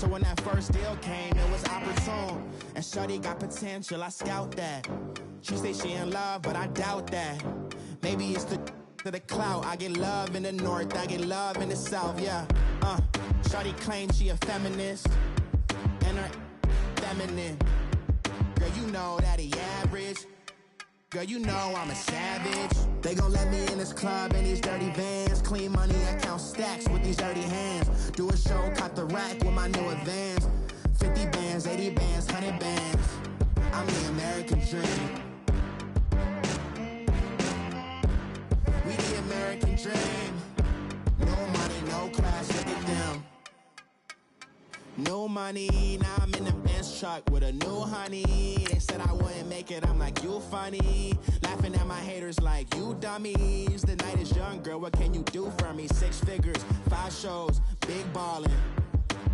So when that first deal came, it was opportune. And shorty got potential, I scout that. She say she in love, but I doubt that. Maybe it's to the clout. I get love in the north, I get love in the south, yeah. Shorty claims she a feminist, and her feminine. Girl, you know that he average. Girl, you know I'm a savage. They gon' let me in this club in these dirty vans. Clean money, I count stacks with these dirty hands. Do a show, caught the rack with my new advance. 50 bands, 80 bands, 100 bands. I'm the American dream. We the American dream. No money, no class, look at them. No money, now I'm in the Benz truck with a new honey. They said I wouldn't make it, I'm like, you funny. Laughing at my haters like, you dummies. The night is young, girl, what can you do for me? 6 figures, 5 shows, big ballin'.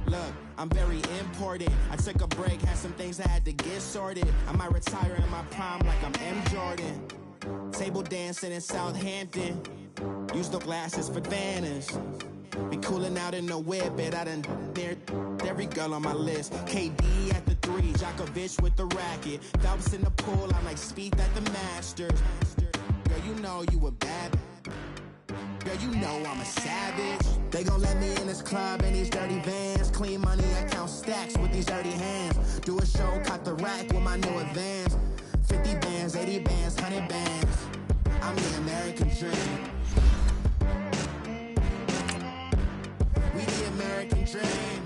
Look, I'm very important. I took a break, had some things I had to get sorted. I might retire in my prime like I'm M. Jordan. Table dancing in Southampton. Use the glasses for Vannas. Be cooling out in the whip, but I done near every girl on my list. KD at the 3, Djokovic with the racket. Phelps in the pool, I'm like Speed at the Masters. Girl, you know you a bad. Girl, you know I'm a savage. They gon' let me in this club in these dirty vans. Clean money, I count stacks with these dirty hands. Do a show, caught the rack with my new advance. 50 bands, 80 bands, 100 bands. I'm the American dream. We the American dream.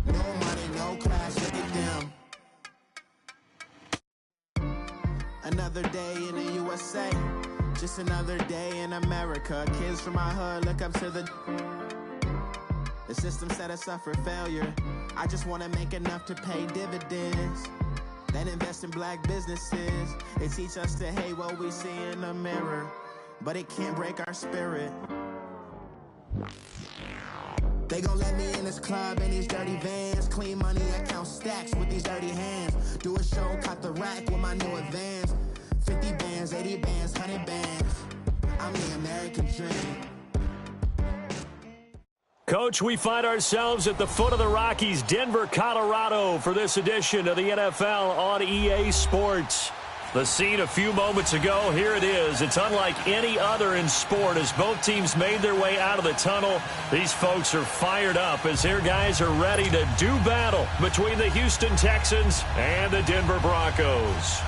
No money, no class, look at them. Another day in the USA. Just another day in America. Kids from my hood look up to the system set us up for failure. I just want to make enough to pay dividends, then invest in black businesses. They teach us to hate what we see in the mirror, but it can't break our spirit. They gon' let me in this club in these dirty vans. Clean money, I count stacks with these dirty hands. Do a show, caught the rack with my new advance. 50 bands, 80 bands, 100 bands. I'm the American dream. Coach, we find ourselves at the foot of the Rockies, Denver, Colorado, for this edition of the NFL on EA Sports. The scene a few moments ago, here it is. It's unlike any other in sport as both teams made their way out of the tunnel. These folks are fired up as their guys are ready to do battle between the Houston Texans and the Denver Broncos.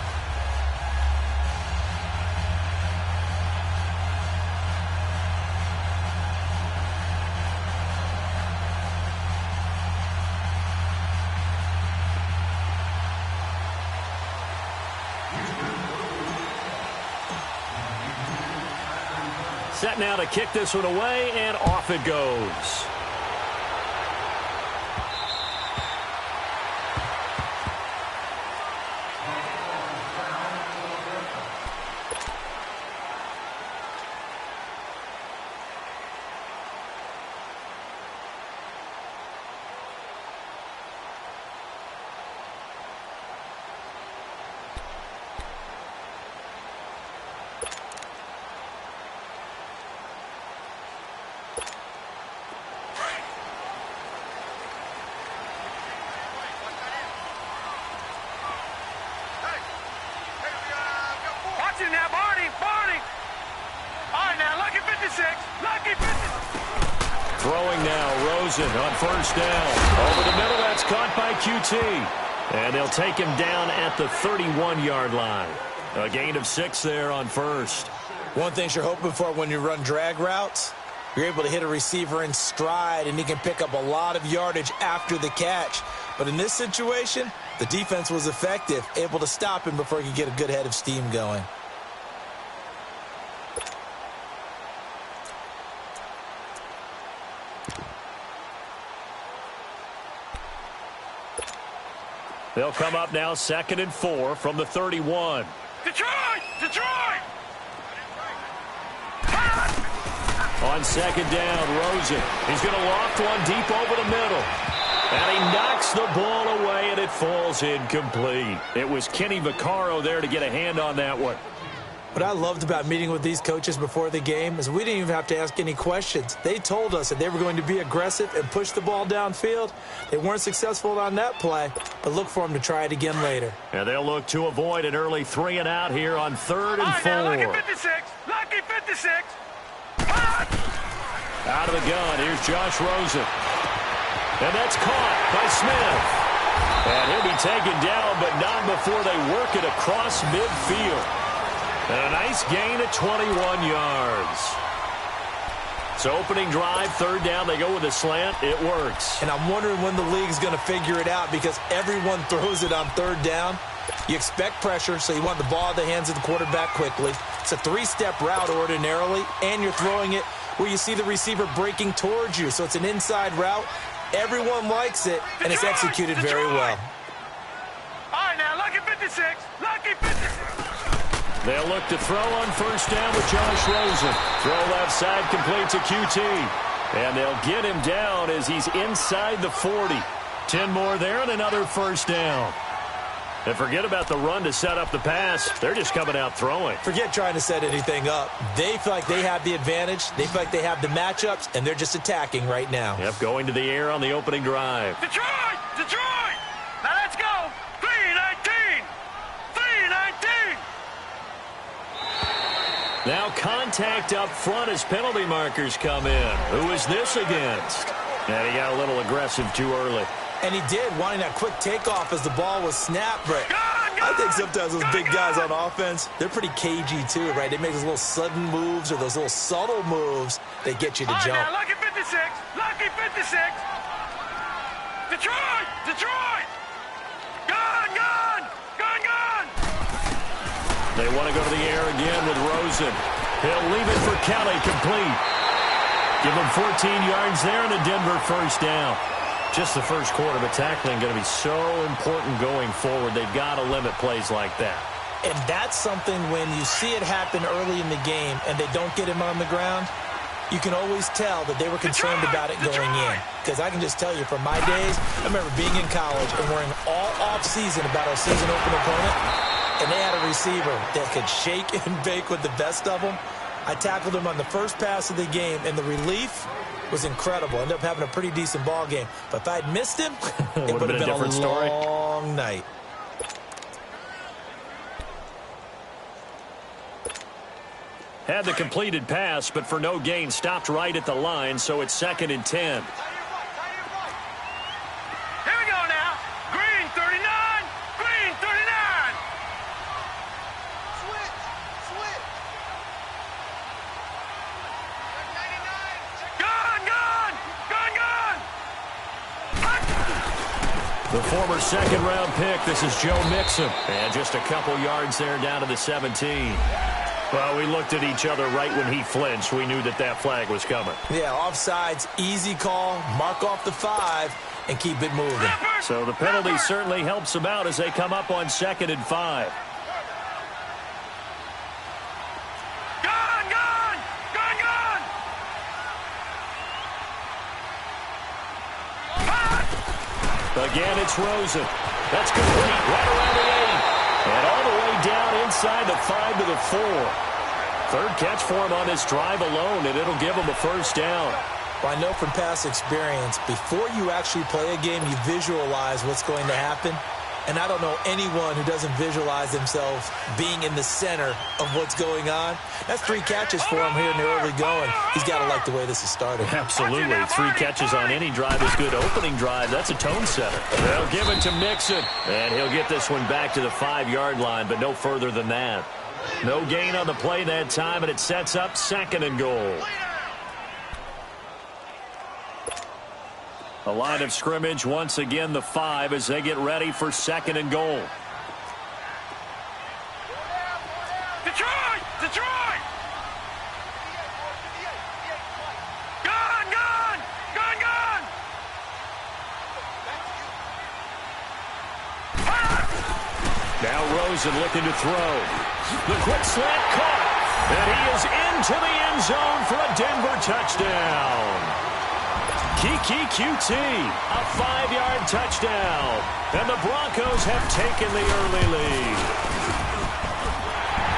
Set now to kick this one away, and off it goes. Throwing now, Rosen on first down. Over the middle, that's caught by QT. And they'll take him down at the 31-yard line. A gain of 6 there on first. One thing you're hoping for when you run drag routes, you're able to hit a receiver in stride, and he can pick up a lot of yardage after the catch. But in this situation, the defense was effective, able to stop him before he could get a good head of steam going. They'll come up now 2nd and 4 from the 31. Detroit! Detroit! On 2nd down, Rosen. He's going to loft one deep over the middle. And he knocks the ball away, and it falls incomplete. It was Kenny Vaccaro there to get a hand on that one. What I loved about meeting with these coaches before the game is we didn't even have to ask any questions. They told us that they were going to be aggressive and push the ball downfield. They weren't successful on that play, but look for them to try it again later. And they'll look to avoid an early 3 and out here on 3rd and 4. Lucky 56. Lucky 56. Out of the gun, here's Josh Rosen. And that's caught by Smith. And he'll be taken down, but not before they work it across midfield. And a nice gain of 21 yards. So opening drive, 3rd down, they go with a slant. It works. And I'm wondering when the league's going to figure it out because everyone throws it on 3rd down. You expect pressure, so you want the ball in the hands of the quarterback quickly. It's a 3-step route ordinarily, and you're throwing it where you see the receiver breaking towards you. So it's an inside route. Everyone likes it, and it's executed very well. All right, now, lucky 56. Lucky 56. They'll look to throw on 1st down with Josh Rosen. Throw left side, complete to QT. And they'll get him down as he's inside the 40. 10 more there and another 1st down. And forget about the run to set up the pass. They're just coming out throwing. Forget trying to set anything up. They feel like they have the advantage. They feel like they have the matchups, and they're just attacking right now. Yep, going to the air on the opening drive. Detroit! Detroit! Now let's go! 3-19! 3-19! Now contact up front as penalty markers come in. Who is this against? And he got a little aggressive too early. And he did, wanting that quick takeoff as the ball was snapped. But I think sometimes those big guys on offense, they're pretty cagey too, right? They make those little sudden moves or those little subtle moves that get you to jump. Now, lucky 56. Lucky 56. Detroit! Detroit! Gone! Gone! Gone! Gone! They want to go to the air again with Rosen. He'll leave it for Kelly, complete. Give him 14 yards there and a Denver 1st down. Just the first quarter, but tackling going to be so important going forward. They've got to limit plays like that. And that's something when you see it happen early in the game and they don't get him on the ground, you can always tell that they were concerned about it going in. Because I can just tell you from my days, I remember being in college and worrying all off-season about our season-open opponent, and they had a receiver that could shake and bake with the best of them. I tackled him on the first pass of the game, and the relief was incredible. Ended up having a pretty decent ball game. But if I'd missed him, it would have been a different story. Long night. Had the completed pass, but for no gain, stopped right at the line, so it's 2nd and 10. Here we go now. Green 39. Green 39. Switch. Switch. Gone. Gone. Gone. Gone. The former 2nd-round pick, this is Joe Mixon. And just a couple yards there down to the 17. Well, we looked at each other right when he flinched. We knew that that flag was coming. Yeah, offsides, easy call, mark off the 5, and keep it moving. So the penalty certainly helps them out as they come up on 2nd and 5. Gone. Gone. Gone. Gone. Again, it's Rosen. That's complete right around the 8. And all the way down inside the 5 to the 4. 3rd catch for him on this drive alone, and it'll give him a 1st down. Well, I know from past experience, before you actually play a game, you visualize what's going to happen. And I don't know anyone who doesn't visualize themselves being in the center of what's going on. That's 3 catches for him here in the early going. He's got to like the way this is starting. Absolutely. 3 catches on any drive is good. Opening drive, that's a tone setter. They'll give it to Mixon. And he'll get this one back to the 5-yard line, but no further than that. No gain on the play that time, and it sets up 2nd and goal. A line of scrimmage, once again, the 5 as they get ready for 2nd and goal. Detroit! Detroit! Gone! Gone! Gone! Gone! Now Rosen looking to throw. The quick slant caught. And he is into the end zone for a Denver touchdown. Kiki QT, a 5-yard touchdown. And the Broncos have taken the early lead.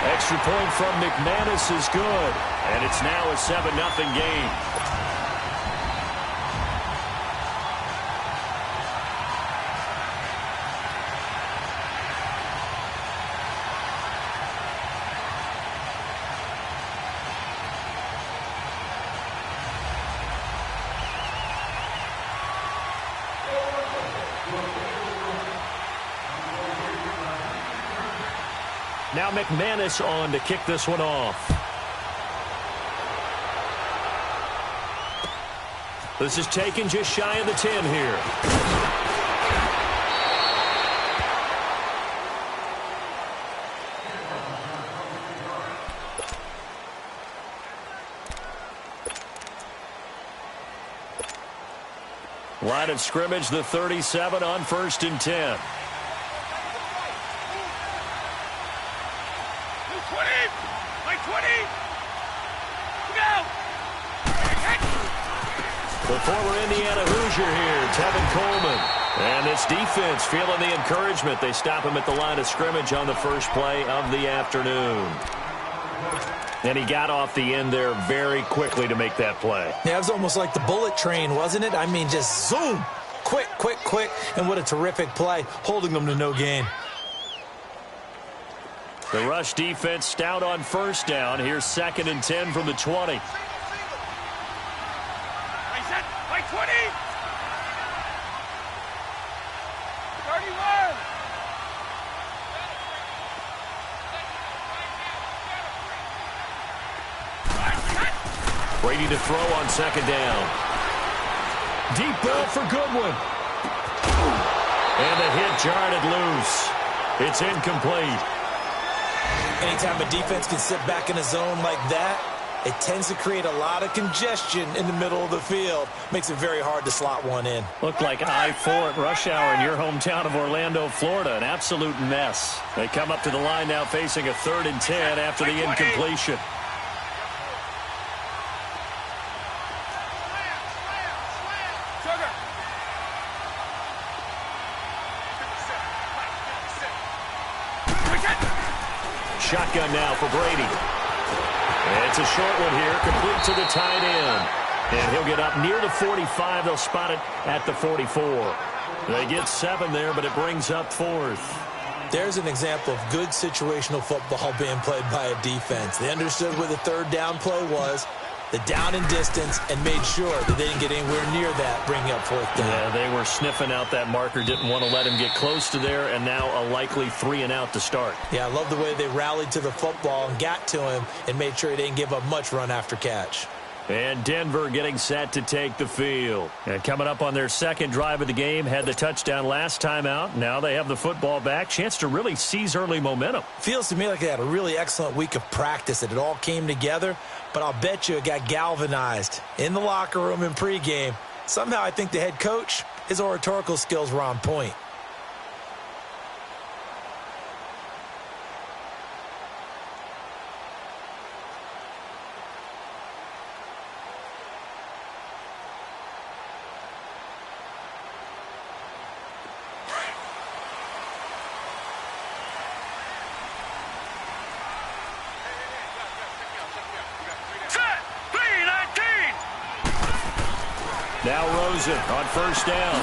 Extra point from McManus is good. And it's now a 7-0 game. Now McManus on to kick this one off. This is taken just shy of the 10 here. Line of scrimmage, the 37 on 1st and 10. The former Indiana Hoosier here, Tevin Coleman. And this defense feeling the encouragement. They stop him at the line of scrimmage on the first play of the afternoon. And he got off the end there very quickly to make that play. Yeah, it was almost like the bullet train, wasn't it? I mean, just zoom. Quick, quick, quick. And what a terrific play, holding them to no gain. The rush defense stout on first down. Here's 2nd and 10 from the 20. By 20. 31. Brady to throw on 2nd down. Deep ball for Goodwin. And the hit jarred it loose. It's incomplete. Anytime a defense can sit back in a zone like that, it tends to create a lot of congestion in the middle of the field. Makes it very hard to slot one in. Looked like I-4 at rush hour in your hometown of Orlando, Florida. An absolute mess. They come up to the line now facing a 3rd and 10 after the incompletion. Shotgun now for Brady. And it's a short one here, complete to the tight end. And he'll get up near the 45. They'll spot it at the 44. They get 7 there, but it brings up 4th. There's an example of good situational football being played by a defense. They understood where the 3rd down play was, the down and distance, and made sure that they didn't get anywhere near that, bringing up 4th down. Yeah, they were sniffing out that marker, didn't want to let him get close to there, and now a likely 3 and out to start. Yeah, I love the way they rallied to the football and got to him and made sure he didn't give up much run after catch. And Denver getting set to take the field. And coming up on their 2nd drive of the game, had the touchdown last time out. Now they have the football back. Chance to really seize early momentum. Feels to me like they had a really excellent week of practice, that it all came together. But I'll bet you it got galvanized in the locker room in pregame. Somehow I think the head coach, his oratorical skills were on point. Now Rosen on 1st down.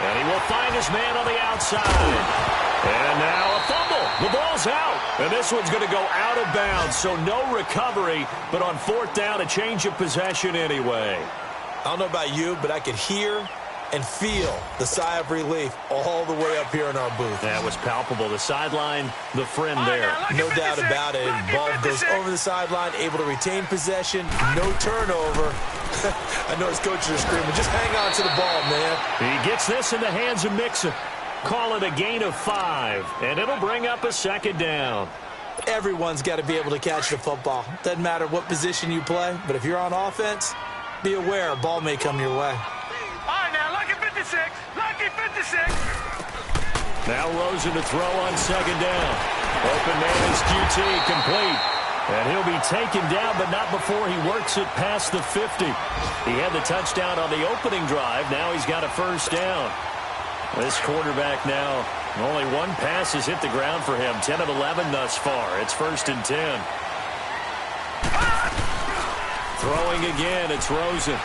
And he will find his man on the outside. And now a fumble. The ball's out. And this one's going to go out of bounds. So no recovery, but on 4th down, a change of possession anyway. I don't know about you, but I could hear and feel the sigh of relief all the way up here in our booth. That was palpable. The sideline, the friend there. No doubt about it. Ball goes over the sideline, able to retain possession, no turnover. I know his coaches are screaming, just hang on to the ball, man. He gets this in the hands of Mixon. Call it a gain of 5, and it'll bring up a 2nd down. Everyone's got to be able to catch the football. Doesn't matter what position you play, but if you're on offense, be aware a ball may come your way. All right, now, lucky 56. Lucky 56. Now Rosen to throw on 2nd down. Open man is QT, complete. And he'll be taken down, but not before he works it past the 50. He had the touchdown on the opening drive. Now he's got a 1st down. This quarterback now Only one pass has hit the ground for him. 10 of 11 thus far. It's 1st and 10. Throwing again, it's Rosen.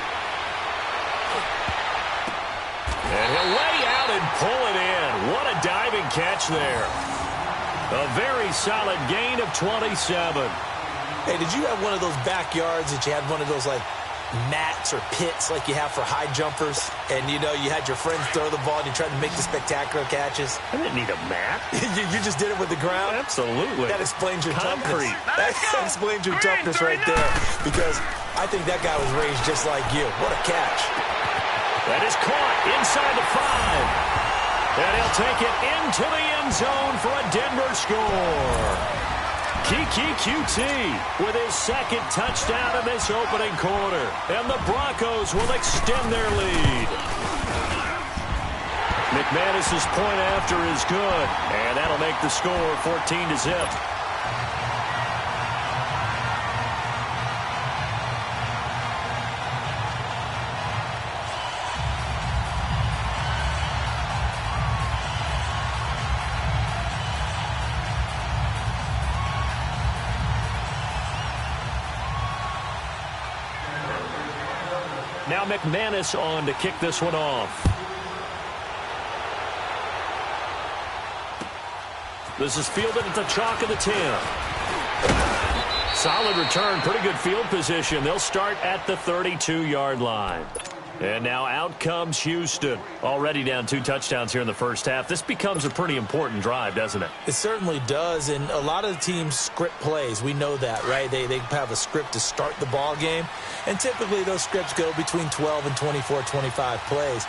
And he'll lay out and pull it in. What a diving catch there. A very solid gain of 27. Hey, did you have one of those backyards that you had one of those, like, mats or pits like you have for high jumpers? And, you know, you had your friends throw the ball and you tried to make the spectacular catches? I didn't need a mat. you just did it with the ground? Absolutely. That explains your concrete. Toughness. That explains your toughness right there. Because I think that guy was raised just like you. What a catch. That is caught inside the 5. And he'll take it into the end zone for a Denver score. Kiki QT with his second touchdown in this opening quarter. And the Broncos will extend their lead. McManus's point after is good. And that'll make the score 14-0. Now McManus on to kick this one off. This is fielded at the chalk of the 10. Solid return, pretty good field position. They'll start at the 32-yard line. And now out comes Houston. Already down 2 touchdowns here in the first half. This becomes a pretty important drive, doesn't it? It certainly does, and a lot of the teams script plays. We know that, right? They have a script to start the ball game, and typically those scripts go between 12 and 24, 25 plays.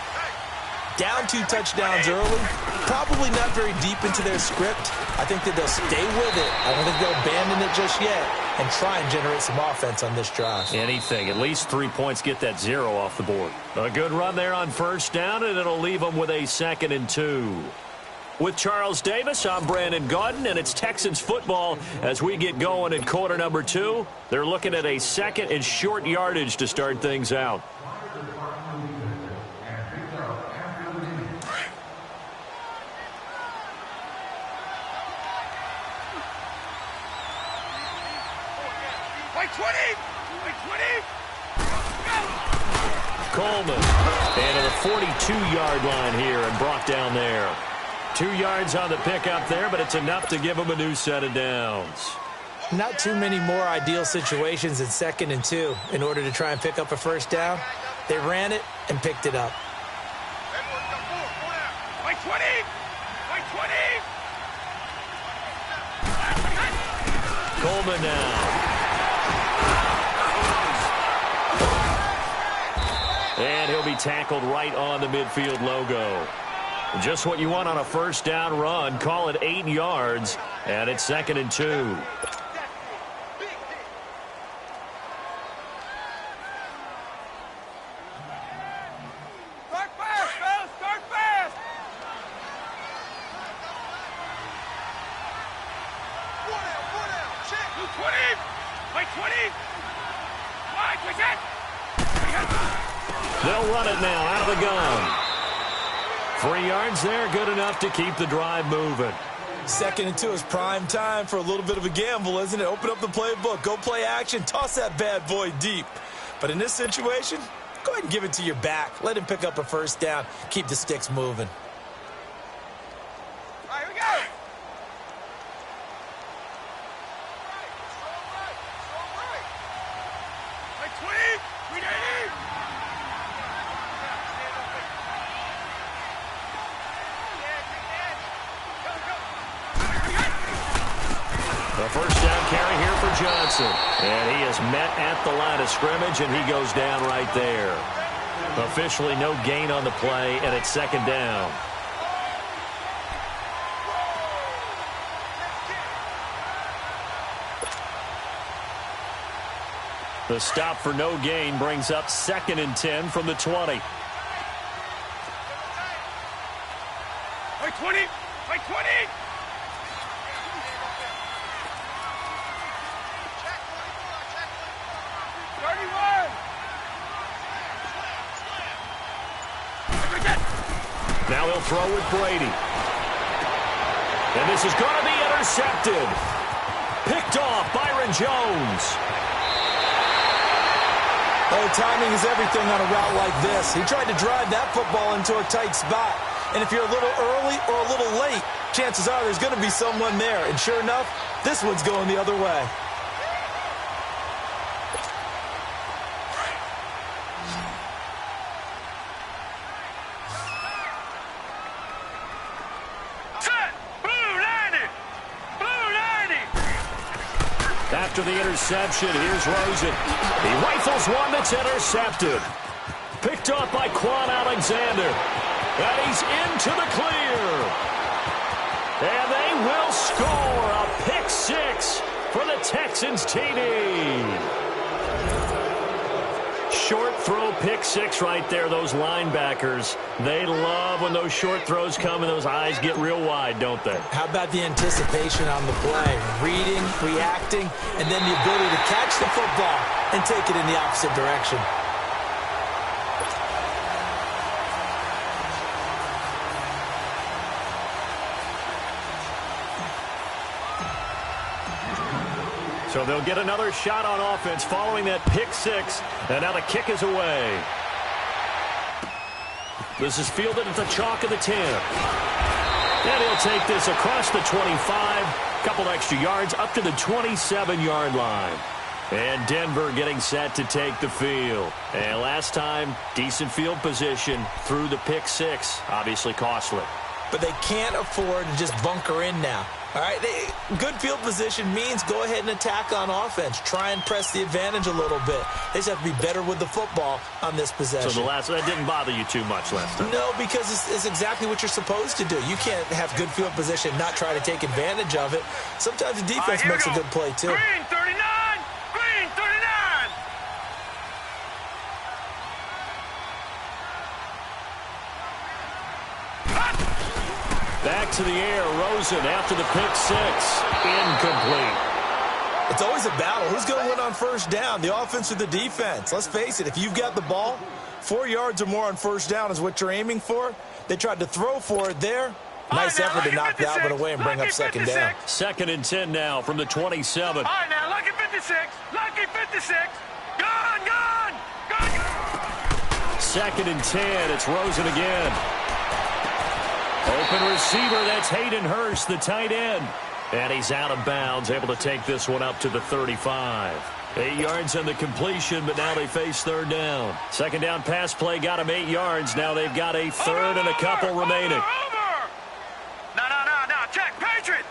Down 2 touchdowns early, probably not very deep into their script. I think that they'll stay with it. I don't think they'll abandon it just yet and try and generate some offense on this drive. Anything. At least 3 points, get that 0 off the board. A good run there on first down, and it'll leave them with a 2nd and 2. With Charles Davis, I'm Brandon Gaudin, and it's Texans football as we get going in quarter number 2. They're looking at a 2nd and short yardage to start things out. Coleman, and to the 42-yard line here and brought down there. 2 yards on the pickup there, but it's enough to give him a new set of downs. Not too many more ideal situations in 2nd and 2 in order to try and pick up a first down. They ran it and picked it up. Coleman now. And he'll be tackled right on the midfield logo. Just what you want on a first down run. Call it 8 yards, and it's 2nd and 2. Start fast, fellas! Start fast! One out, check! 220! Like 20! Wide, quick it! They'll run it now out of the gun. 3 yards there, good enough to keep the drive moving. 2nd and 2 is prime time for a little bit of a gamble, isn't it? Open up the playbook, go play action, toss that bad boy deep. But in this situation, go ahead and give it to your back. Let him pick up a first down. Keep the sticks moving. All right, here we go! Like 20! We need it! The first down carry here for Johnson. And he is met at the line of scrimmage, and he goes down right there. Officially no gain on the play, and it's 2nd down. The stop for no gain brings up 2nd and 10 from the 20. Like 20! Like 20! Now he'll throw with Brady. And this is going to be intercepted. Picked off Byron Jones. Oh, timing is everything on a route like this. He tried to drive that football into a tight spot. And if you're a little early or a little late, chances are there's going to be someone there. And sure enough, this one's going the other way. After the interception, here's Rosen. He rifles one that's intercepted. Picked off by Quan Alexander. And he's into the clear. And they will score a pick six for the Texans TD. Short throw pick six right there. Those linebackers, they love when those short throws come and those eyes get real wide, don't they? How about the anticipation on the play? Reading, reacting, and then the ability to catch the football and take it in the opposite direction. So they'll get another shot on offense following that pick six. And now the kick is away. This is fielded at the chalk of the 10. And he'll take this across the 25. Couple extra yards up to the 27-yard line. And Denver getting set to take the field. And last time, decent field position through the pick six. Obviously costly. But they can't afford to just bunker in now. All right, good field position means go ahead and attack on offense. Try and press the advantage a little bit. They just have to be better with the football on this possession. So that didn't bother you too much last time? No, because it's exactly what you're supposed to do. You can't have good field position and not try to take advantage of it. Sometimes the defense makes a good play, too. Green 39! Green 39! Back to the air, Rosen after the pick six. Incomplete. It's always a battle. Who's going to win on first down, the offense or the defense? Let's face it, if you've got the ball, 4 yards or more on first down is what you're aiming for. They tried to throw for it there. Nice effort to knock that one away and bring up second down. 2nd and 10 now from the 27. All right, now, lucky 56. Lucky 56. Gone, gone, gone. 2nd and 10. It's Rosen again. Open receiver, that's Hayden Hurst, the tight end. And he's out of bounds, able to take this one up to the 35. 8 yards on the completion, but now they face third down. Second down pass play got him 8 yards. Now they've got a third and a couple remaining. Over. No. Check. Patriot.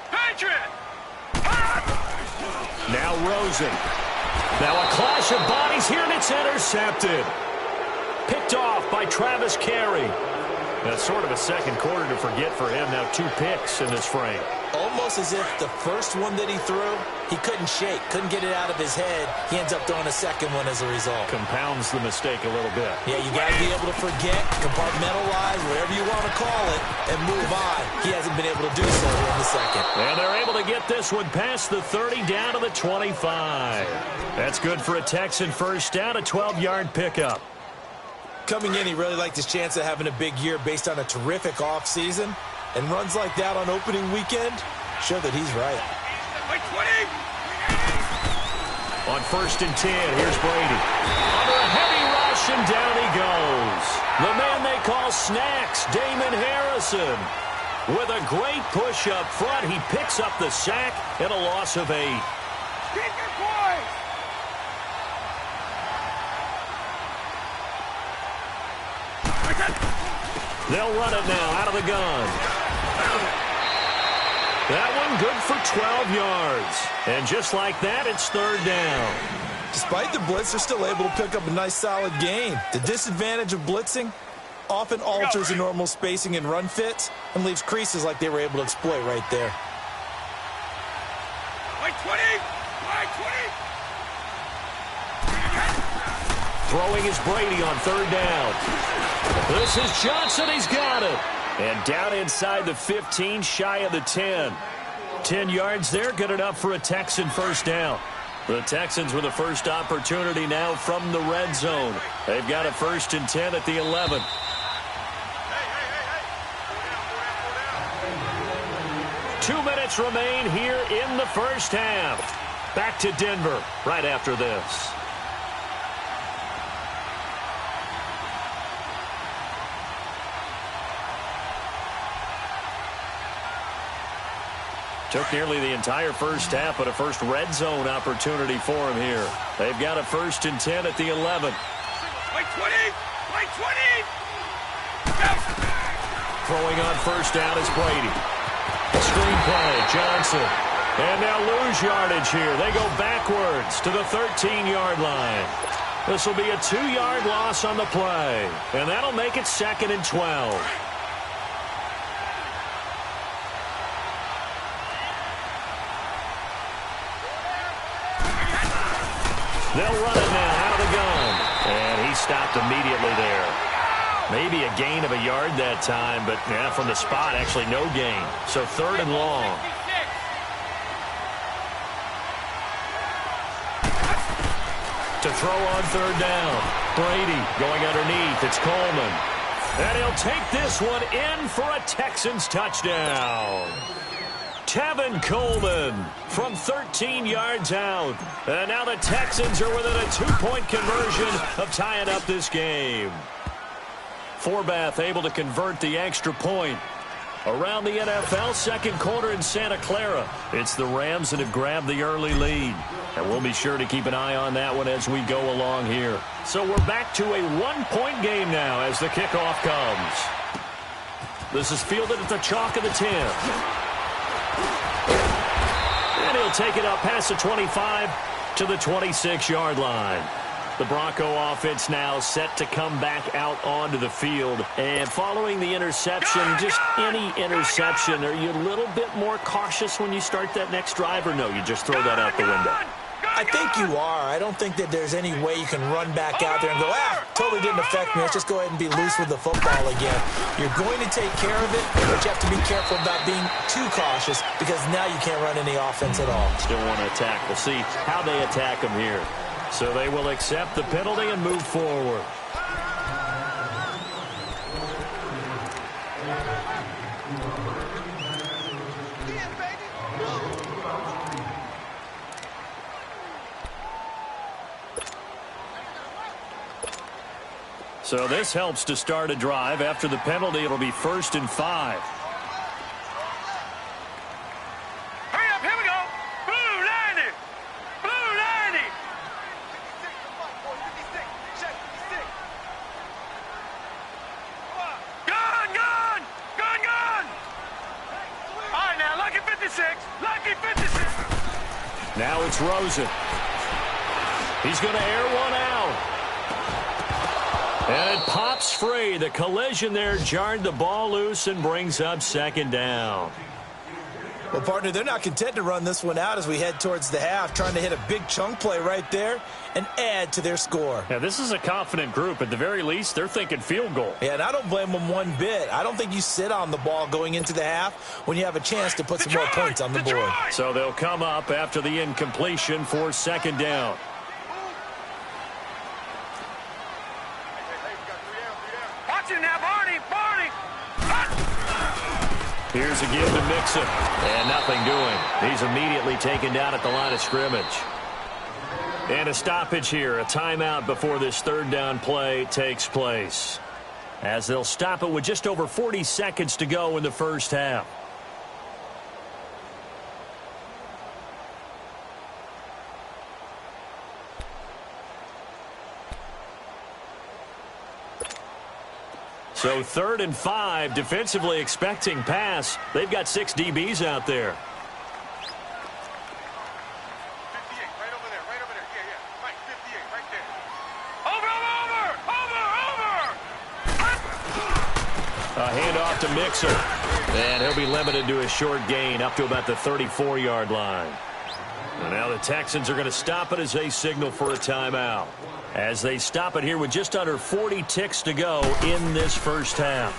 Now Rosen. Now a clash of bodies here, and it's intercepted. Picked off by Travis Carey. That's sort of a second quarter to forget for him. Now 2 picks in this frame. Almost as if the first one that he threw, he couldn't shake, couldn't get it out of his head. He ends up throwing a second one as a result. Compounds the mistake a little bit. Yeah, you got to be able to forget, compartmentalize, whatever you want to call it, and move on. He hasn't been able to do so here in the second. And they're able to get this one past the 30 down to the 25. That's good for a Texan first down, a 12-yard pickup. Coming in, he really liked his chance of having a big year based on a terrific offseason. And runs like that on opening weekend show that he's right. Wait, 20. On 1st and 10, here's Brady. Under a heavy rush, and down he goes. The man they call Snacks, Damon Harrison. With a great push up front, he picks up the sack and a loss of 8. Keep your poise. They'll run it now out of the gun. That one good for 12 yards. And just like that, it's third down. Despite the blitz, they're still able to pick up a nice, solid gain. The disadvantage of blitzing often alters the normal spacing and run fits and leaves creases like they were able to exploit right there. Wait, 20. Wait, 20. Throwing is Brady on third down. This is Johnson. He's got it. And down inside the 15, shy of the 10. 10 yards there, good enough for a Texan first down. The Texans with the first opportunity now from the red zone. They've got a 1st and 10 at the 11. 2 minutes remain here in the first half. Back to Denver right after this. Took nearly the entire first half, but a first red zone opportunity for him here. They've got a 1st and 10 at the 11. Like 20! Like 20! Throwing on first down is Brady. Screenplay, Johnson. And they'll lose yardage here. They go backwards to the 13-yard line. This will be a 2-yard loss on the play. And that'll make it 2nd and 12. They'll run it now out of the gun. And he stopped immediately there. Maybe a gain of a yard that time, but yeah, from the spot, actually no gain. So 3rd and long. To throw on 3rd down. Brady going underneath. It's Coleman. And he'll take this one in for a Texans touchdown. Tevin Coleman from 13 yards out. And now the Texans are within a 2-point conversion of tying up this game. Forbath able to convert the extra point. Around the NFL, second quarter in Santa Clara. It's the Rams that have grabbed the early lead. And we'll be sure to keep an eye on that one as we go along here. So we're back to a 1-point game now as the kickoff comes. This is fielded at the chalk of the 10. And he'll take it up past the 25 to the 26-yard line. The Bronco offense now set to come back out onto the field. And following the interception, just any interception, are you a little bit more cautious when you start that next drive, or no, you just throw that out the window? I think you are. I don't think that there's any way you can run back out there and go, totally didn't affect me. Let's just go ahead and be loose with the football again. You're going to take care of it, but you have to be careful about being too cautious because now you can't run any offense at all. Still want to attack. We'll see how they attack them here. So they will accept the penalty and move forward. So this helps to start a drive. After the penalty, it'll be 1st and 5. Hurry up, here we go. Blue 90. Blue 90. Gun, gun. Gun, gun. All right, now, lucky 56. Lucky 56. Now it's Rosen. He's going to air one out. And it pops free. The collision there jarred the ball loose and brings up 2nd down. Well, partner, they're not content to run this one out as we head towards the half, trying to hit a big chunk play right there and add to their score. Now, this is a confident group. At the very least, they're thinking field goal. Yeah, and I don't blame them one bit. I don't think you sit on the ball going into the half when you have a chance to put some more points on the board. So they'll come up after the incompletion for 2nd down. Now, Barney, Barney. Here's a give to Mixon. And nothing doing. He's immediately taken down at the line of scrimmage. And a stoppage here. A timeout before this 3rd down play takes place. As they'll stop it with just over 40 seconds to go in the first half. So 3rd and 5, defensively expecting pass. They've got 6 DBs out there. 58, right over there, right over there. Yeah, right, 58, right there. Over. A handoff to Mixon. And he'll be limited to a short gain up to about the 34-yard line. And now the Texans are going to stop it as they signal for a timeout. As they stop it here with just under 40 ticks to go in this first half.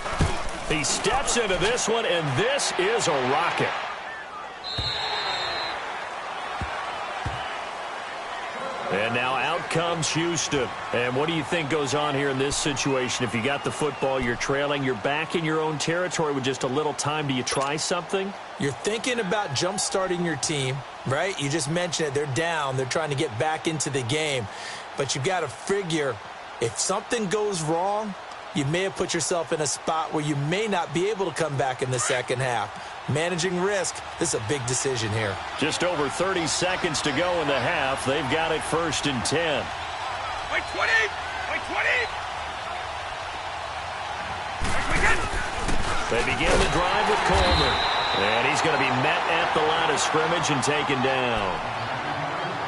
He steps into this one, and this is a rocket. And now out comes Houston. And what do you think goes on here in this situation? If you got the football, you're trailing, you're back in your own territory with just a little time. Do you try something? You're thinking about jump-starting your team, right? You just mentioned it. They're down. They're trying to get back into the game. But you've got to figure if something goes wrong, you may have put yourself in a spot where you may not be able to come back in the second half. Managing risk, this is a big decision here. Just over 30 seconds to go in the half. They've got it 1st and 10. Wait, 20! Wait, 20! They begin the drive with Coleman. And he's going to be met at the line of scrimmage and taken down.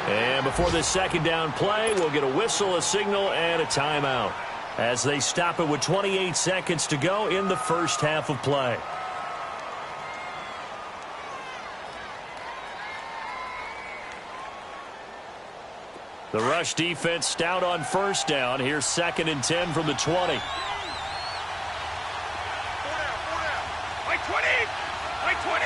And before this second down play, we'll get a whistle, a signal, and a timeout as they stop it with 28 seconds to go in the first half of play. The rush defense stout on first down. Here's 2nd and 10 from the 20. Wait, 20! Wait, 20!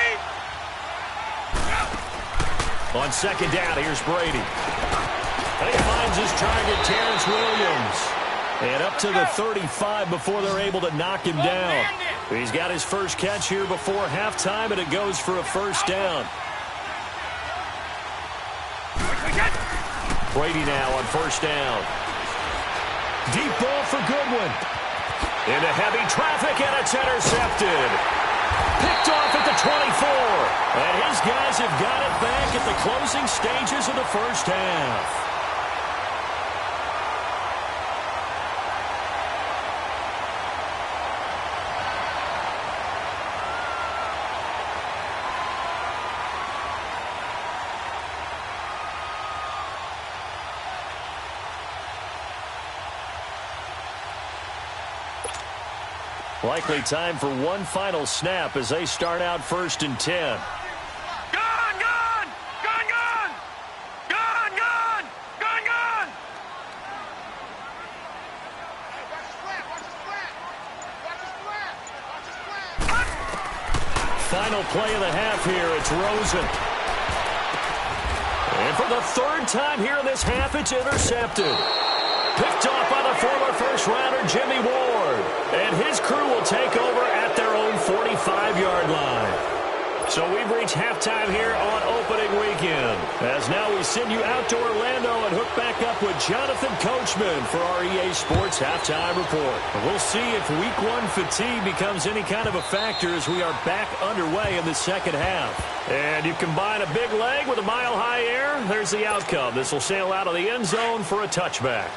On 2nd down, here's Brady. And he finds his target, Terrence Williams. And up to the 35 before they're able to knock him down. He's got his first catch here before halftime, and it goes for a first down. Brady now on first down. Deep ball for Goodwin. Into heavy traffic, and it's intercepted. Picked off at the 24. And his guys have got it back at the closing stages of the first half. Likely time for one final snap as they start out 1st and 10. Gone! Gone! Gone! Gone! Gone! Gone! Gone! Gone! Final play of the half here. It's Rosen. And for the 3rd time here in this half, it's intercepted. Picked off by the former first-rounder Jimmy Ward. And his crew will take over at their own 45-yard line. So we've reached halftime here on opening weekend. As now we send you out to Orlando and hook back up with Jonathan Coachman for our EA Sports Halftime Report. We'll see if Week 1 fatigue becomes any kind of a factor as we are back underway in the second half. And you combine a big leg with a mile-high air, there's the outcome. This will sail out of the end zone for a touchback.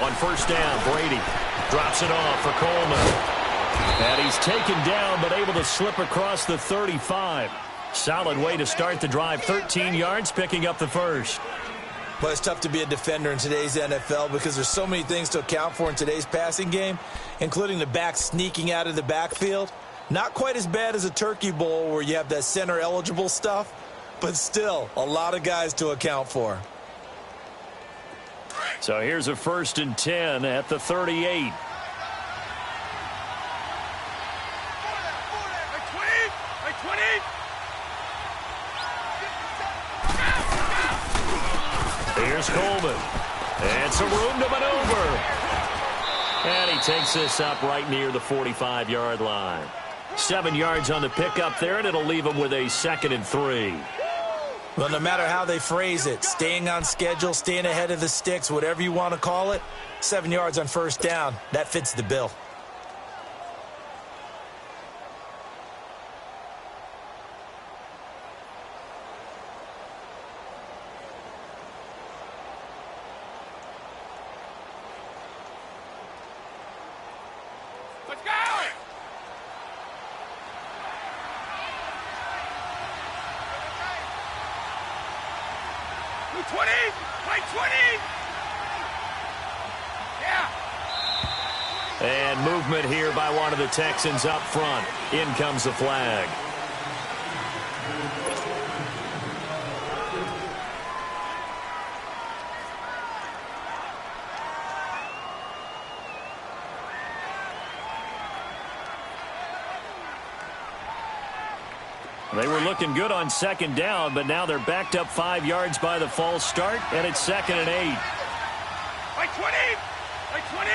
On first down, Brady drops it off for Coleman. And he's taken down but able to slip across the 35. Solid way to start the drive. 13 yards, picking up the first. But it's tough to be a defender in today's NFL because there's so many things to account for in today's passing game, including the back sneaking out of the backfield. Not quite as bad as a Turkey Bowl where you have that center-eligible stuff, but still a lot of guys to account for. So here's a 1st and 10 at the 38. Here's Coleman. And some room to maneuver. And he takes this up right near the 45-yard line. 7 yards on the pickup there, and it'll leave him with a 2nd and 3. Well, no matter how they phrase it, staying on schedule, staying ahead of the sticks, whatever you want to call it, 7 yards on first down, that fits the bill. Let's go! 20! Right 20! Yeah! And movement here by one of the Texans up front. In comes the flag. They were looking good on second down, but now they're backed up 5 yards by the false start, and it's 2nd and 8. Like 20! Like 20!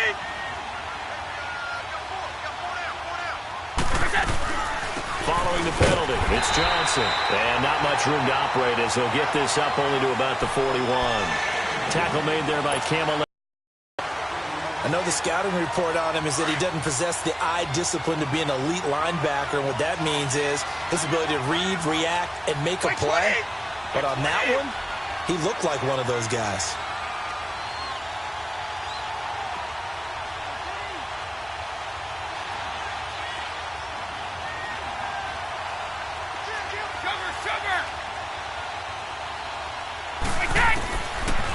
Following the penalty, it's Johnson. And not much room to operate as he'll get this up only to about the 41. Tackle made there by Camel. I know the scouting report on him is that he doesn't possess the eye discipline to be an elite linebacker. And what that means is his ability to read, react, and make a play. But on that one, he looked like one of those guys.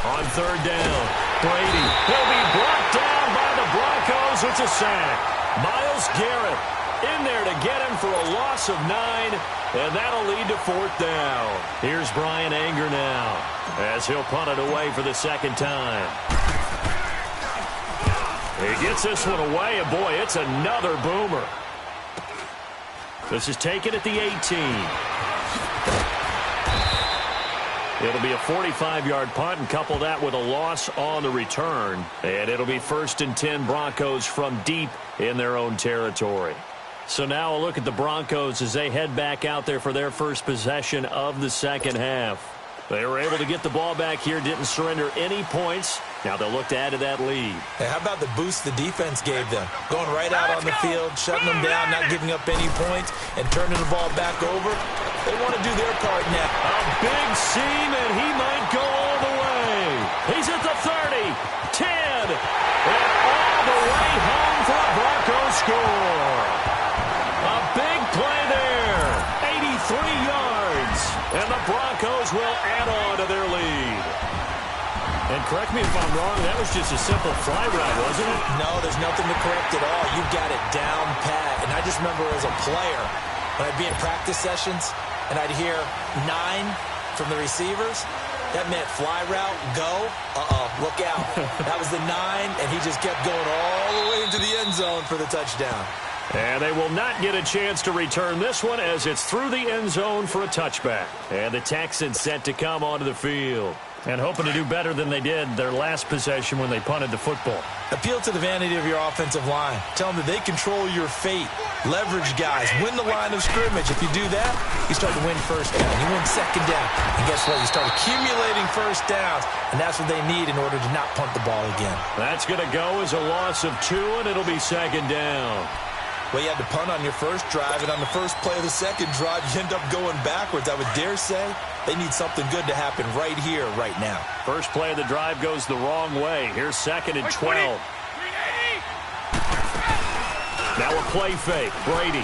On 3rd down, Brady. He'll be brought down by the Broncos. It's a sack. Myles Garrett in there to get him for a loss of 9, and that'll lead to 4th down. Here's Brian Anger now as he'll punt it away for the 2nd time. He gets this one away, and boy, it's another boomer. This is taken at the 18. It'll be a 45-yard punt and couple that with a loss on the return. And it'll be 1st and 10 Broncos from deep in their own territory. So now a look at the Broncos as they head back out there for their first possession of the second half. They were able to get the ball back here, didn't surrender any points. Now they'll look to add to that lead. Hey, how about the boost the defense gave them? Going right out on the field, shutting them down, not giving up any points, and turning the ball back over. They want to do their part now. A big seam, and he might go all the way. He's at the 30, 10, and all the way home for a Broncos score. A big play there, 83 yards, and the Broncos will add on to their lead. And correct me if I'm wrong, that was just a simple fly route, wasn't it? No, there's nothing to correct at all. You got it down pat. And I just remember as a player, when I'd be in practice sessions, and I'd hear 9 from the receivers, that meant fly route, go, look out. That was the 9, and he just kept going all the way into the end zone for the touchdown. And they will not get a chance to return this one as it's through the end zone for a touchback. And the Texans set to come onto the field. And hoping to do better than they did their last possession when they punted the football. Appeal to the vanity of your offensive line. Tell them that they control your fate. Leverage guys. Win the line of scrimmage. If you do that, you start to win first down. You win second down. And guess what? You start accumulating first downs. And that's what they need in order to not punt the ball again. That's going to go as a loss of 2, and it'll be 2nd down. Well, you had to punt on your first drive, and on the first play of the second drive, you end up going backwards. I would dare say they need something good to happen right here, right now. First play of the drive goes the wrong way. Here's 2nd and 12. Now a play fake. Brady.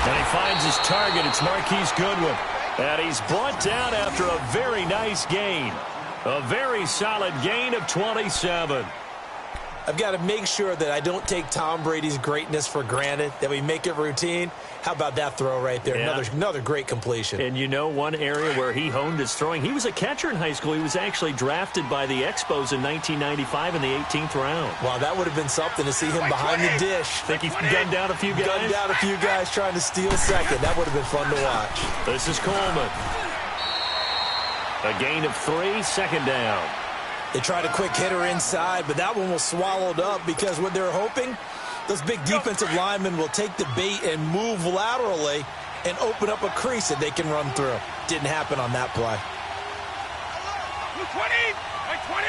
And he finds his target. It's Marquise Goodwin. And he's brought down after a very nice gain. A very solid gain of 27. I've got to make sure that I don't take Tom Brady's greatness for granted, that we make it routine. How about that throw right there? Yeah. Another great completion. And you know one area where he honed his throwing? He was a catcher in high school. He was actually drafted by the Expos in 1995 in the 18th round. Wow, that would have been something to see him behind the dish. Think he's gunned down a few guys? Gunned down a few guys trying to steal second. That would have been fun to watch. This is Coleman. A gain of 3, 2nd down. They tried a quick hitter inside, but that one was swallowed up because what they're hoping, those big defensive linemen will take the bait and move laterally and open up a crease that they can run through. Didn't happen on that play. 20! 20!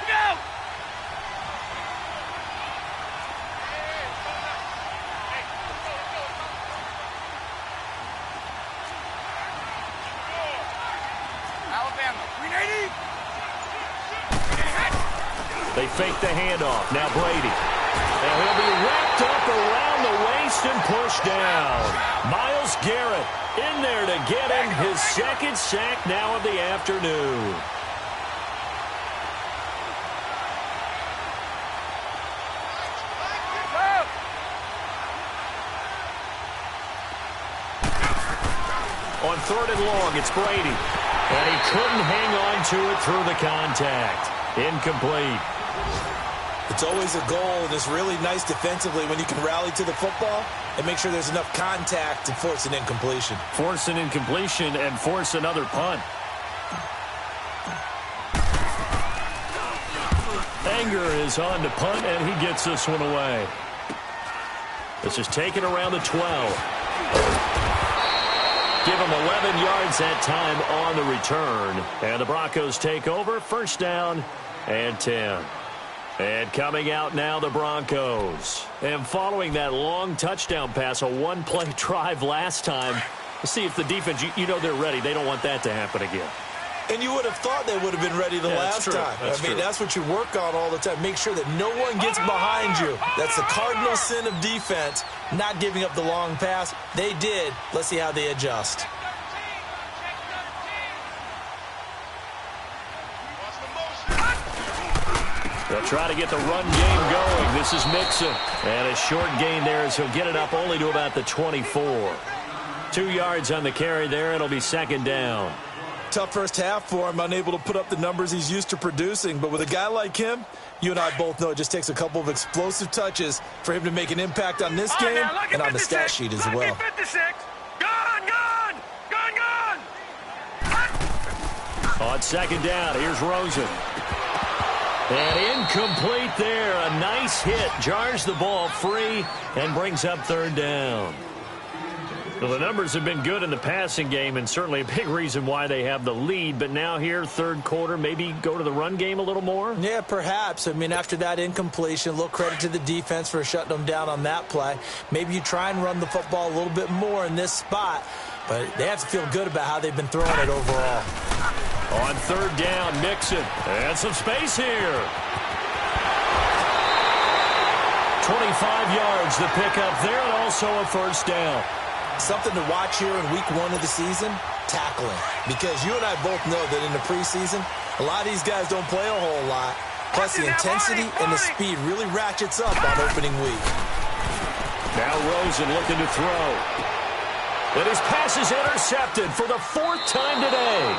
Go! Alabama, 380! They fake the handoff. Now Brady. And he'll be wrapped up around the waist and pushed down. Myles Garrett in there to get him his 2nd sack now of the afternoon. On 3rd and long, it's Brady. And he couldn't hang on to it through the contact. Incomplete. It's always a goal, and it's really nice defensively when you can rally to the football and make sure there's enough contact to force an incompletion. Force an incompletion and force another punt. Anger is on to punt, and he gets this one away. This is taken around the 12. Give him 11 yards that time on the return. And the Broncos take over. First down and 10. And coming out now, the Broncos. And following that long touchdown pass, a one-play drive last time, let's see if the defense, you know they're ready. They don't want that to happen again. And you would have thought they would have been ready the last time. That's what you work on all the time. Make sure that no one gets behind you. That's the cardinal sin of defense, not giving up the long pass. They did. Let's see how they adjust. They'll try to get the run game going. This is Mixon. And a short gain there as he'll get it up only to about the 24. 2 yards on the carry there. It'll be second down. Tough first half for him, unable to put up the numbers he's used to producing. But with a guy like him, you and I both know it just takes a couple of explosive touches for him to make an impact on this game and on the stat sheet as well. 56. Gone! On second down, here's Rosen. And incomplete there. A nice hit. Jars the ball free and brings up third down. Well, the numbers have been good in the passing game and certainly a big reason why they have the lead. But now here, third quarter, maybe go to the run game a little more? Yeah, perhaps. I mean, after that incompletion, a little credit to the defense for shutting them down on that play. Maybe you try and run the football a little bit more in this spot. But they have to feel good about how they've been throwing it overall. On third down, Mixon. And some space here. 25 yards the pickup there and also a first down. Something to watch here in week 1 of the season, tackling. Because you and I both know that in the preseason, a lot of these guys don't play a whole lot. Plus the intensity and the speed really ratchets up on opening week. Now Rosen looking to throw. And his pass is intercepted for the 4th time today.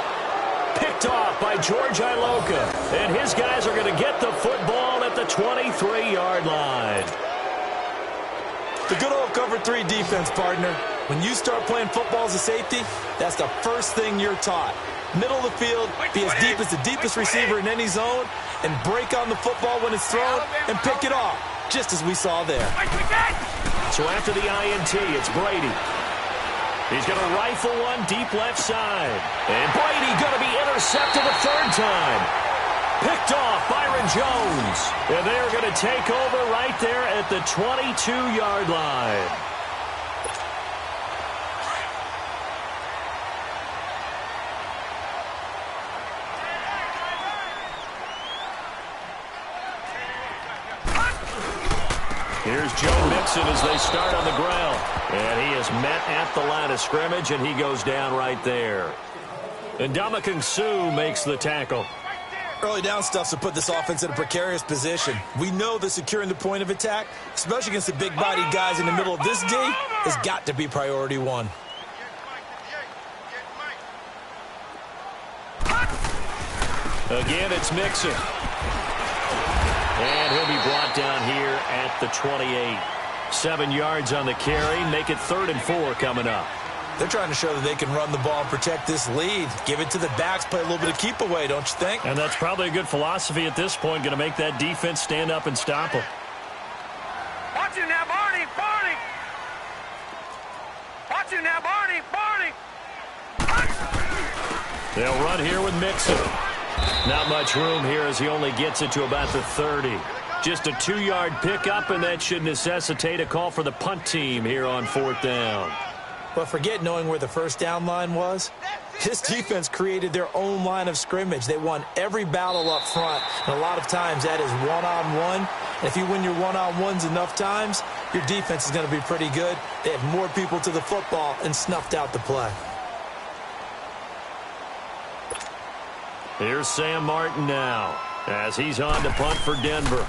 Picked off by George Iloka. And his guys are going to get the football at the 23-yard line. The good old cover 3 defense, partner. When you start playing football as a safety, that's the first thing you're taught. Middle of the field, be as deep as the deepest receiver in any zone, and break on the football when it's thrown and pick it off, just as we saw there. So after the INT, it's Brady. He's going to rifle one deep left side. And Brady going to be intercepted a third time. Picked off Byron Jones. And they're going to take over right there at the 22-yard line. Here's Joe Mixon as they start on the ground. And he is met at the line of scrimmage, and he goes down right there. And Ndamukong Suh makes the tackle. Early down stuff to put this offense in a precarious position. We know that securing the point of attack, especially against the big-bodied guys in the middle of this game, has got to be priority 1. Again, it's Mixon. And he'll be brought down here at the 28. 7 yards on the carry. Make it 3rd and 4 coming up. They're trying to show that they can run the ball and protect this lead. Give it to the backs, play a little bit of keep away, don't you think? And that's probably a good philosophy at this point. Going to make that defense stand up and stop them. Watch it now, Barney! Watch it now, Barney! They'll run here with Mixon. Not much room here as he only gets it to about the 30. Just a 2-yard pickup, and that should necessitate a call for the punt team here on 4th down. But forget knowing where the first down line was. This defense created their own line of scrimmage. They won every battle up front, and a lot of times that is one-on-one. And if you win your one-on-ones enough times, your defense is going to be pretty good. They have more people to the football and snuffed out the play. Here's Sam Martin now as he's on to punt for Denver.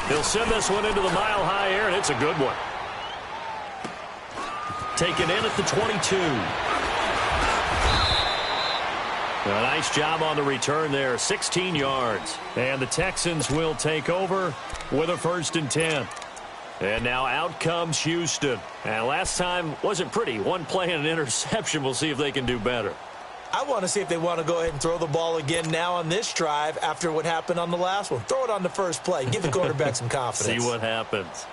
He'll send this one into the mile-high air, and it's a good one. Taken in at the 22. A nice job on the return there, 16 yards. And the Texans will take over with a 1st and 10. And now out comes Houston. And last time wasn't pretty. One play and an interception. We'll see if they can do better. I want to see if they want to go ahead and throw the ball again now on this drive after what happened on the last one. Throw it on the first play. Give the quarterback some confidence. See what happens.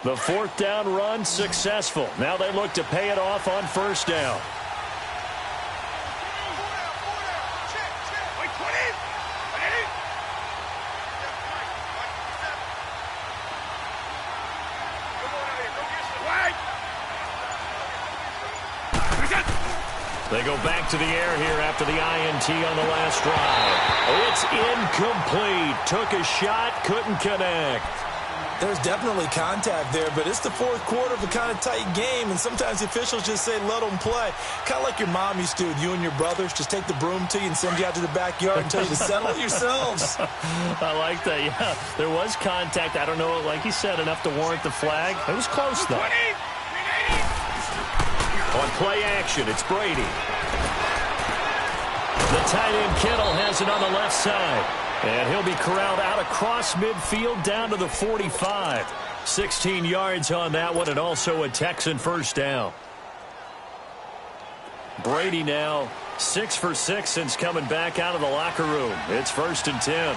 The 4th down run successful. Now they look to pay it off on 1st down. They go back to the air here after the INT on the last drive. It's incomplete. Took a shot, couldn't connect. There's definitely contact there, but it's the 4th quarter of a kind of tight game, and sometimes the officials just say let them play. Kind of like your mom used to with you and your brothers. Just take the broom to you and send you out to the backyard and tell you to settle it yourselves. I like that, yeah. There was contact. I don't know, like you said, enough to warrant the flag. It was close, though. On play action, it's Brady. The tight end Kittle has it on the left side. And he'll be corralled out across midfield down to the 45. 16 yards on that one, and also a Texan 1st down. Brady now 6 for 6 since coming back out of the locker room. It's 1st and 10.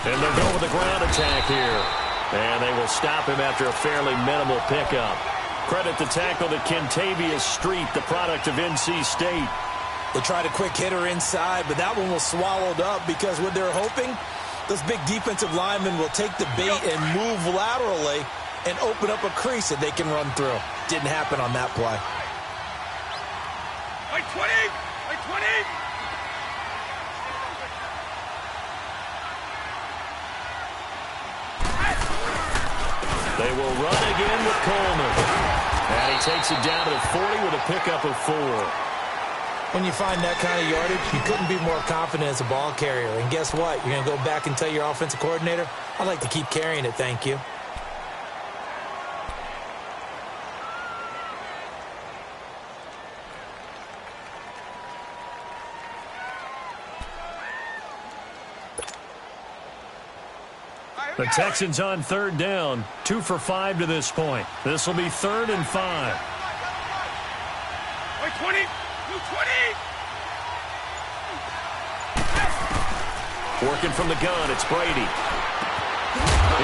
And they'll go with the ground attack here. And they will stop him after a fairly minimal pickup. Credit the tackle to Kentavious Street, the product of NC State. They tried a quick hitter inside, but that one was swallowed up because what they're hoping, those big defensive linemen will take the bait and move laterally and open up a crease that they can run through. Didn't happen on that play. Like 20! Like 20! They will run again with Coleman. And he takes it down to the 40 with a pickup of 4. When you find that kind of yardage, you couldn't be more confident as a ball carrier. And guess what? You're going to go back and tell your offensive coordinator, I'd like to keep carrying it, thank you. The Texans on 3rd down, 2 for 5 to this point. This will be 3rd and 5. Like 20! 20! Working from the gun, it's Brady.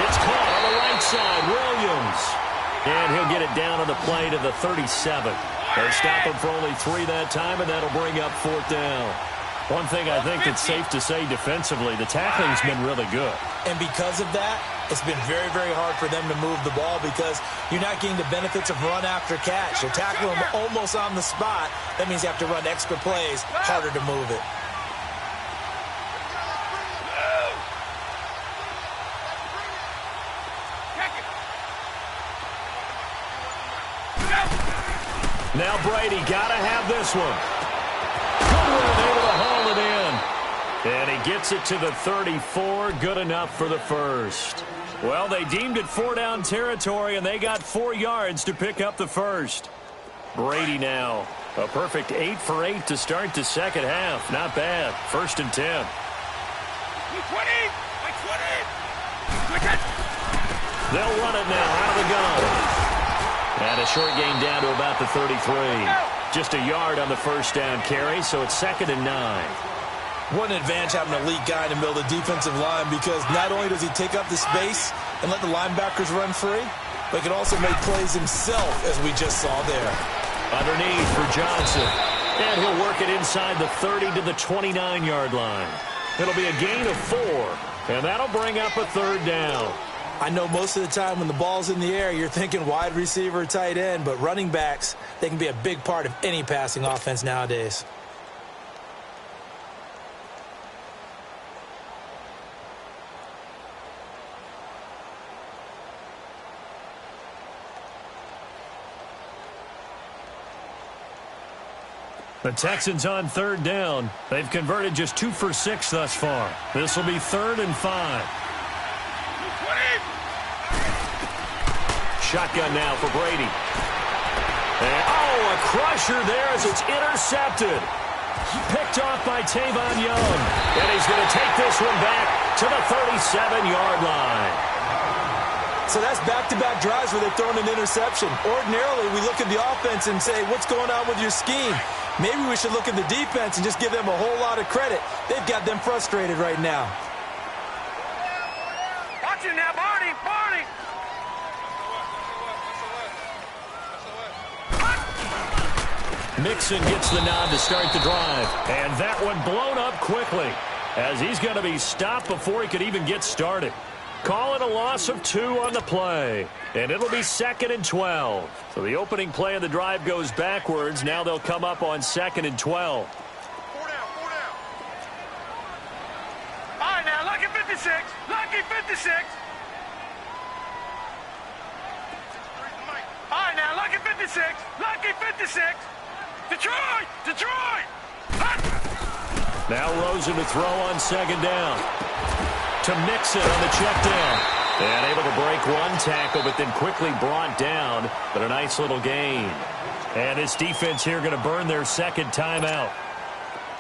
It's caught on the right side, Williams. And he'll get it down on the play to the 37. They stop him for only 3 that time, and that'll bring up 4th down. One thing I think that's safe to say defensively, the tackling's been really good. And because of that, it's been very, very hard for them to move the ball because you're not getting the benefits of run after catch. You're tackling them almost on the spot. That means you have to run extra plays, harder to move it. Now Brady got to have this one. Goodwin able to haul it in. And he gets it to the 34. Good enough for the 1st. Well, they deemed it 4-down territory, and they got 4 yards to pick up the 1st. Brady now. A perfect 8 for 8 to start the second half. Not bad. 1st and 10. 20! Like 20! They'll run it now out of the gun. And a short gain down to about the 33. Just a yard on the 1st down carry, so it's 2nd and 9. What an advantage having an elite guy in the middle of the defensive line because not only does he take up the space and let the linebackers run free, but he can also make plays himself, as we just saw there. Underneath for Johnson. And he'll work it inside the 30 to the 29-yard line. It'll be a gain of 4, and that'll bring up a 3rd down. I know most of the time when the ball's in the air, you're thinking wide receiver, tight end, but running backs, they can be a big part of any passing offense nowadays. The Texans on 3rd down. They've converted just 2 for 6 thus far. This will be 3rd and 5. 20! Shotgun now for Brady. And, oh, a crusher there as it's intercepted. Picked off by Tavon Young. And he's going to take this one back to the 37-yard line. So that's back-to-back drives where they've thrown an interception. Ordinarily, we look at the offense and say, what's going on with your scheme? Maybe we should look at the defense and just give them a whole lot of credit. They've got them frustrated right now. Watch it now, Barney! Barney! Mixon gets the nod to start the drive. And that one blown up quickly as he's going to be stopped before he could even get started. Call it a loss of 2 on the play. And it'll be 2nd and 12. So the opening play of the drive goes backwards. Now they'll come up on 2nd and 12. 4 down, 4 down. All right, now, lucky 56. Lucky 56. All right, now, lucky 56. Lucky 56. Detroit! Detroit! Hut! Now Rosen to throw on 2nd down. To Mixon on the check down. And able to break one tackle, but then quickly brought down. But a nice little gain. And this defense here going to burn their 2nd timeout.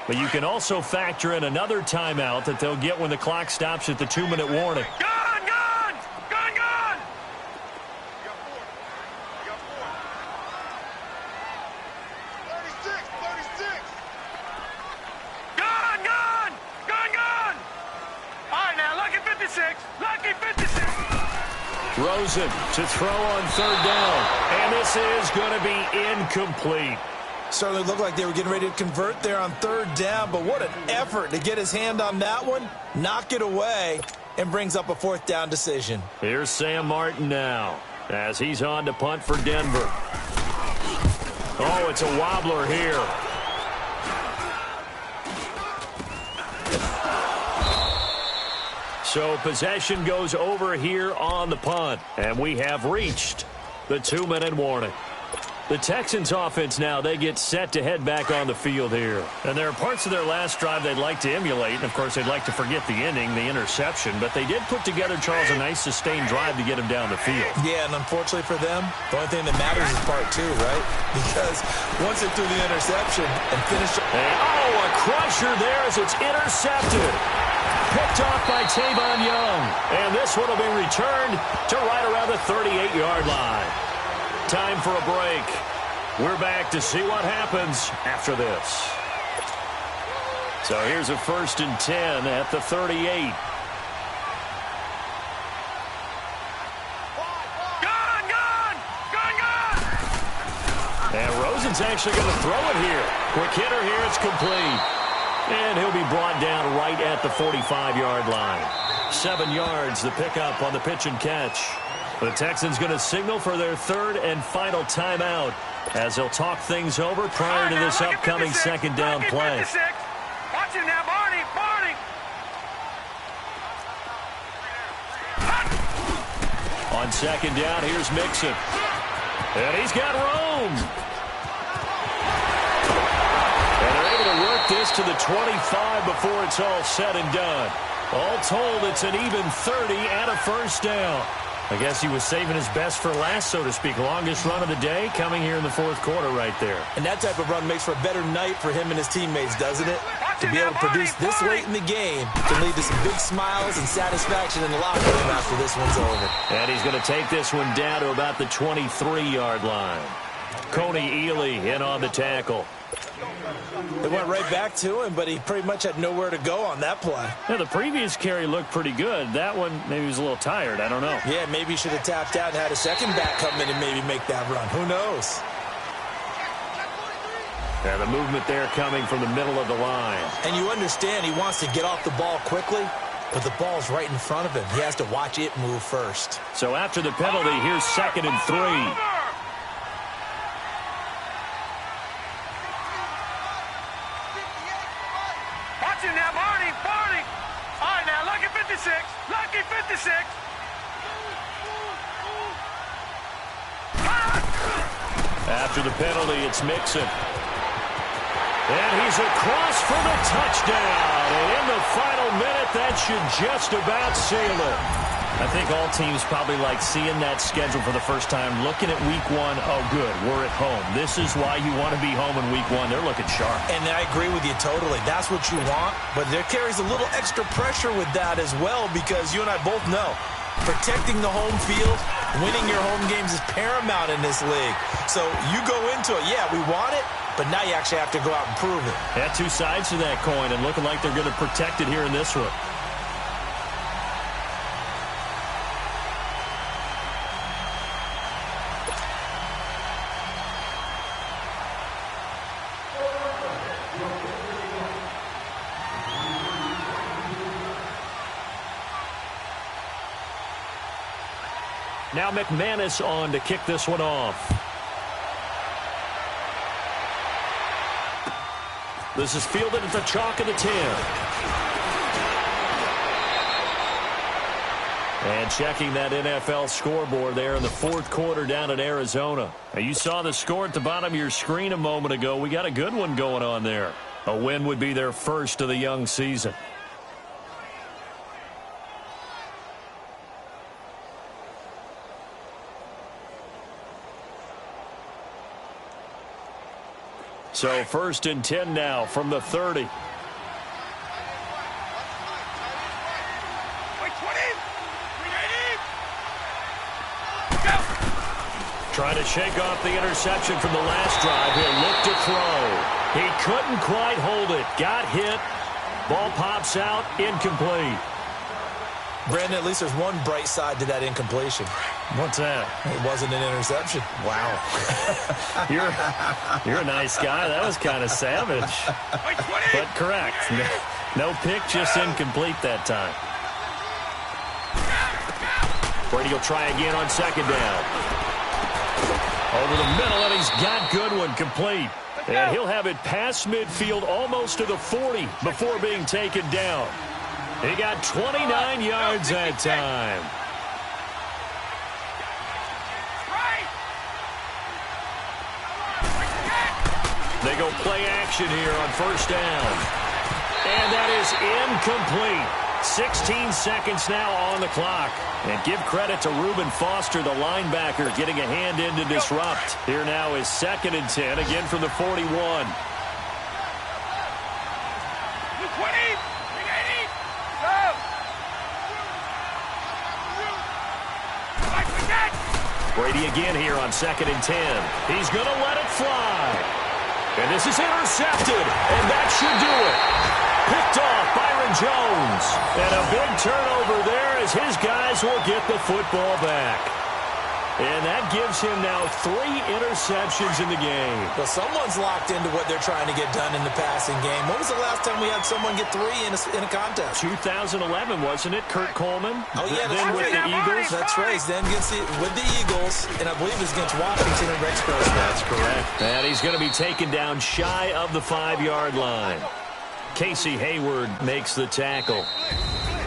But you can also factor in another timeout that they'll get when the clock stops at the 2-minute warning. Gun! Gun! Gun! Gun! You got 4. 36! 36! Gun! Gun! Gun! Gun! All right, now, lucky 56. Lucky 56. Rosen to throw on 3rd down. And this is going to be incomplete. Certainly looked like they were getting ready to convert there on 3rd down, but what an effort to get his hand on that one, knock it away, and brings up a 4th down decision. Here's Sam Martin now as he's on to punt for Denver. Oh, it's a wobbler here. So possession goes over here on the punt, and we have reached the 2-minute warning. The Texans offense now, they get set to head back on the field here. And there are parts of their last drive they'd like to emulate. And, of course, they'd like to forget the ending, the interception. But they did put together, Charles, a nice sustained drive to get him down the field. Yeah, and unfortunately for them, the only thing that matters is part 2, right? Because once they threw the interception and finished... Oh, a crusher there as it's intercepted. Picked off by Tavon Young. And this one will be returned to right around the 38-yard line. Time for a break. We're back to see what happens after this. So here's a 1st and 10 at the 38. Gun! Gun! Gun! Gun! And Rosen's actually going to throw it here. Quick hitter here. It's complete. And he'll be brought down right at the 45-yard line. 7 yards, the pickup on the pitch and catch. The Texans going to signal for their 3rd and final timeout as they'll talk things over prior to this upcoming 2nd down play. Watch it now, Barney. Barney. On 2nd down, here's Mixon. And he's got room. And they're able to work this to the 25 before it's all said and done. All told, it's an even 30 and a 1st down. I guess he was saving his best for last, so to speak. Longest run of the day coming here in the 4th quarter right there. And that type of run makes for a better night for him and his teammates, doesn't it? To be able to produce this late in the game can lead to some big smiles and satisfaction in the locker room after this one's over. And he's going to take this one down to about the 23-yard line. Coney Ely in on the tackle. They went right back to him, but he pretty much had nowhere to go on that play. Yeah, the previous carry looked pretty good. That one, maybe he was a little tired. I don't know. Yeah, maybe he should have tapped out and had a second back come in and maybe make that run. Who knows? Yeah, the movement there coming from the middle of the line. And you understand he wants to get off the ball quickly, but the ball's right in front of him. He has to watch it move first. So after the penalty, here's 2nd and 3. Now, Barney, Barney. All right, now, lucky 56. Lucky 56. After the penalty, it's Mixon. And he's across for the touchdown. And in the final minute, that should just about seal it. I think all teams probably like seeing that schedule for the first time, looking at week one. Oh, good, we're at home. This is why you want to be home in week one. They're looking sharp. And I agree with you totally. That's what you want, but there carries a little extra pressure with that as well, because you and I both know protecting the home field, winning your home games is paramount in this league. So you go into it, yeah, we want it, but now you actually have to go out and prove it. Yeah, two sides to that coin, and looking like they're going to protect it here in this one. Now McManus on to kick this one off. This is fielded at the chalk of the 10. And checking that NFL scoreboard there in the fourth quarter down in Arizona. Now you saw the score at the bottom of your screen a moment ago. We got a good one going on there. A win would be their first of the young season. So 1st and 10 now from the 30. Wait, 20. Go. Trying to shake off the interception from the last drive. He'll look to throw. He couldn't quite hold it. Got hit. Ball pops out. Incomplete. Brandon, at least there's one bright side to that incompletion. What's that? It wasn't an interception. Wow. You're a nice guy. That was kind of savage. Wait, 20. But correct. No pick, just incomplete that time. Brady will try again on second down. Over the middle, and he's got good one, complete. And he'll have it past midfield almost to the 40 before being taken down. He got 29 yards that time. They go play action here on first down. And that is incomplete. 16 seconds now on the clock. And give credit to Reuben Foster, the linebacker, getting a hand in to disrupt. Here now is 2nd and 10, again from the 41. Brady again here on 2nd and 10. He's going to let it fly. And this is intercepted, and that should do it. Picked off Byron Jones. And a big turnover there as his guys will get the football back. And that gives him now 3 interceptions in the game. Well, someone's locked into what they're trying to get done in the passing game. When was the last time we had someone get 3 in a contest? 2011, wasn't it? Kurt Coleman? Oh, yeah, then with the Eagles. That's right. Then gets it with the Eagles, and I believe it's against Washington and Rex Grossman. That's correct. And he's going to be taken down shy of the 5-yard line. Casey Hayward makes the tackle.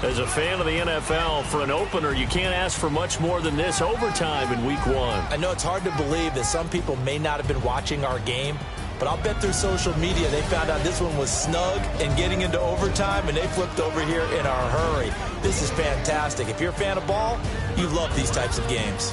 As a fan of the NFL, for an opener, you can't ask for much more than this overtime in week 1. I know it's hard to believe that some people may not have been watching our game, but I'll bet through social media they found out this one was snug and getting into overtime, and they flipped over here in a hurry. This is fantastic. If you're a fan of ball, you love these types of games.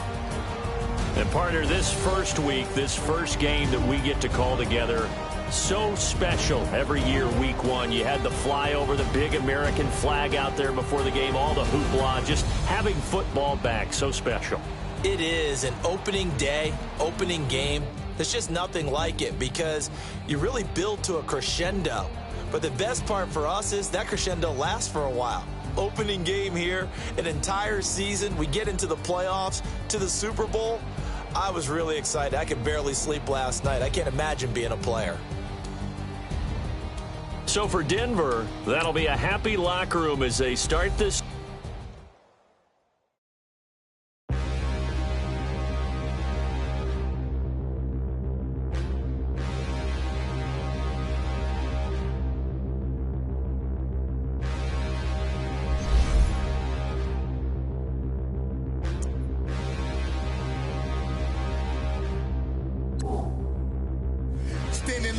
And partner, this first week, this first game that we get to call together, so special every year, week 1. You had the flyover, the big American flag out there before the game, all the hoopla, just having football back, so special. It is an opening day, opening game. There's just nothing like it because you really build to a crescendo. But the best part for us is that crescendo lasts for a while. Opening game here, an entire season. We get into the playoffs, to the Super Bowl. I was really excited. I could barely sleep last night. I can't imagine being a player. So for Denver, that'll be a happy locker room as they start this.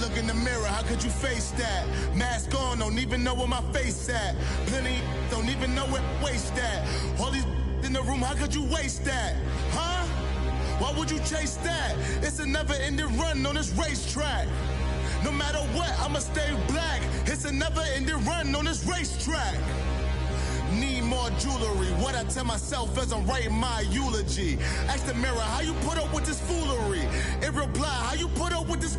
Look in the mirror, how could you face that? Mask on, don't even know where my face at. Plenty don't even know where waist at. All these in the room, how could you waste that? Huh? Why would you chase that? It's a never-ending run on this racetrack. No matter what, I'ma stay black. It's a never-ending run on this racetrack. Need more jewelry. What I tell myself as I'm writing my eulogy. Ask the mirror, how you put up with this foolery? It reply, how you put up with this